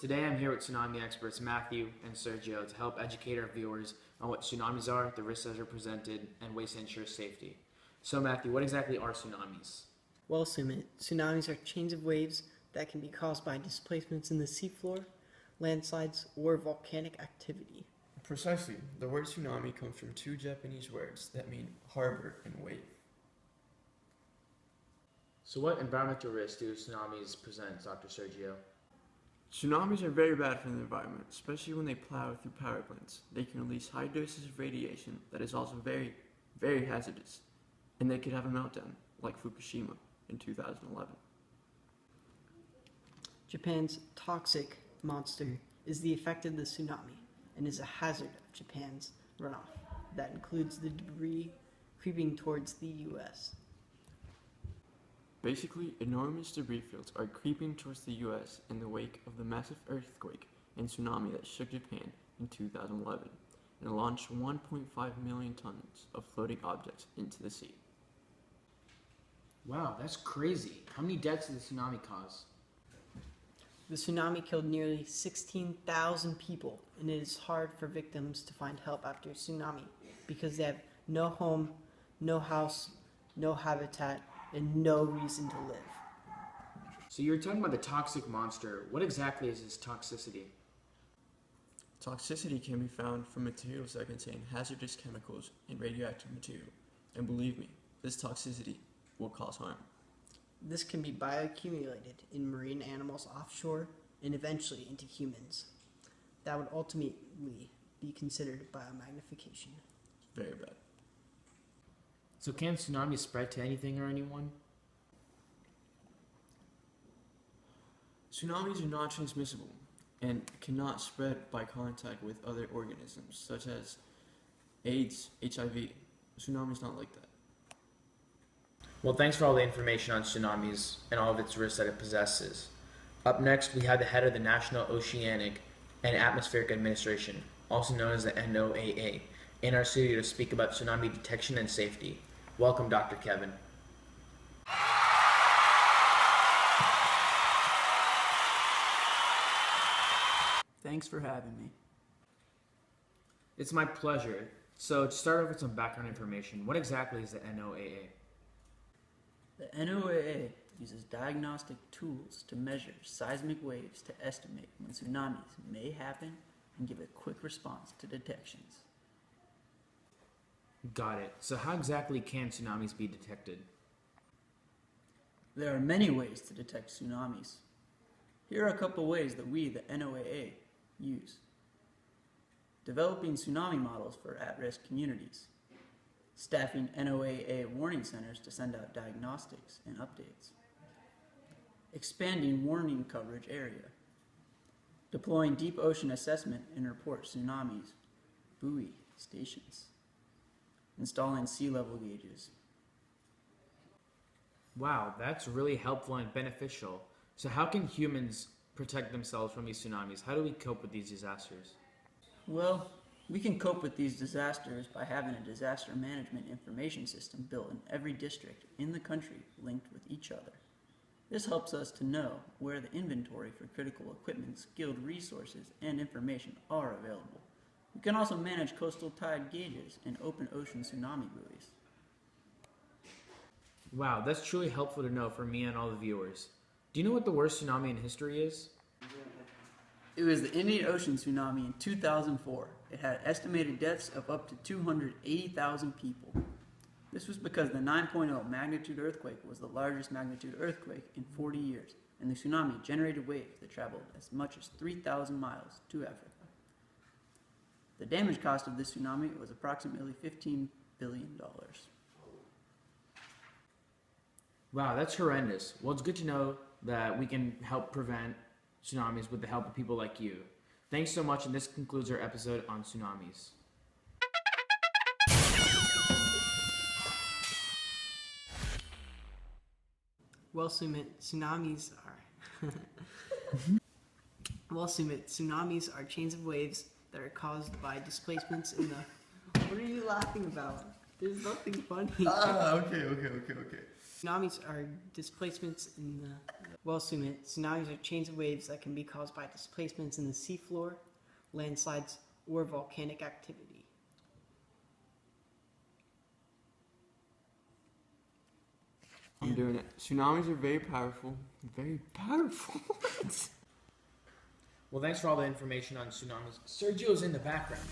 Today I'm here with tsunami experts Matthew and Sergio to help educate our viewers on what tsunamis are, the risks that are presented, and ways to ensure safety. So Matthew, what exactly are tsunamis? Well, Sumit, tsunamis are chains of waves that can be caused by displacements in the seafloor, landslides, or volcanic activity. Precisely. The word tsunami comes from two Japanese words that mean harbor and wave. So what environmental risks do tsunamis present, Dr. Sergio? Tsunamis are very bad for the environment, especially when they plow through power plants. They can release high doses of radiation that is also very, very hazardous, and they could have a meltdown, like Fukushima in 2011. Japan's toxic monster is the effect of the tsunami and is a hazard of Japan's runoff. That includes the debris creeping towards the U.S. Basically, enormous debris fields are creeping towards the U.S. in the wake of the massive earthquake and tsunami that shook Japan in 2011 and launched 1.5 million tons of floating objects into the sea. Wow, that's crazy. How many deaths did the tsunami cause? The tsunami killed nearly 16,000 people, and it is hard for victims to find help after a tsunami because they have no home, no house, no habitat, and no reason to live. So you were talking about the toxic monster. What exactly is this toxicity? Toxicity can be found from materials that contain hazardous chemicals and radioactive material. And believe me, this toxicity will cause harm. This can be bioaccumulated in marine animals offshore and eventually into humans. That would ultimately be considered biomagnification. Very bad. So can tsunamis spread to anything or anyone? Tsunamis are not transmissible and cannot spread by contact with other organisms, such as AIDS, HIV. Tsunami's not like that. Well, thanks for all the information on tsunamis and all of its risks that it possesses. Up next, we have the head of the National Oceanic and Atmospheric Administration, also known as the NOAA, in our studio to speak about tsunami detection and safety. Welcome, Dr. Kevin. Thanks for having me. It's my pleasure. So to start off with some background information, what exactly is the NOAA? The NOAA uses diagnostic tools to measure seismic waves to estimate when tsunamis may happen and give a quick response to detections. Got it. So how exactly can tsunamis be detected? There are many ways to detect tsunamis. Here are a couple ways that we, the NOAA, use. Developing tsunami models for at-risk communities. Staffing NOAA warning centers to send out diagnostics and updates. Expanding warning coverage area. Deploying deep ocean assessment and report tsunamis, buoy stations. Installing sea level gauges. Wow, that's really helpful and beneficial. So how can humans protect themselves from these tsunamis? How do we cope with these disasters? Well, we can cope with these disasters by having a disaster management information system built in every district in the country linked with each other. This helps us to know where the inventory for critical equipment, skilled resources, and information are available. We can also manage coastal tide gauges and open ocean tsunami buoys. Wow, that's truly helpful to know for me and all the viewers. Do you know what the worst tsunami in history is? It was the Indian Ocean tsunami in 2004. It had estimated deaths of up to 280,000 people. This was because the 9.0 magnitude earthquake was the largest magnitude earthquake in 40 years, and the tsunami generated waves that traveled as much as 3,000 miles to Africa. The damage cost of this tsunami was approximately $15 billion. Wow, that's horrendous. Well, it's good to know that we can help prevent tsunamis with the help of people like you. Thanks so much, and this concludes our episode on tsunamis. Well, Sumit, tsunamis are chains of waves that are caused by displacements in the... What are you laughing about? There's nothing funny. Okay. Tsunamis are displacements in the well, Sumit. Tsunamis are chains of waves that can be caused by displacements in the seafloor, landslides, or volcanic activity. I'm doing it. Tsunamis are very powerful. Very powerful. Well, thanks for all the information on tsunamis. Sergio's in the background.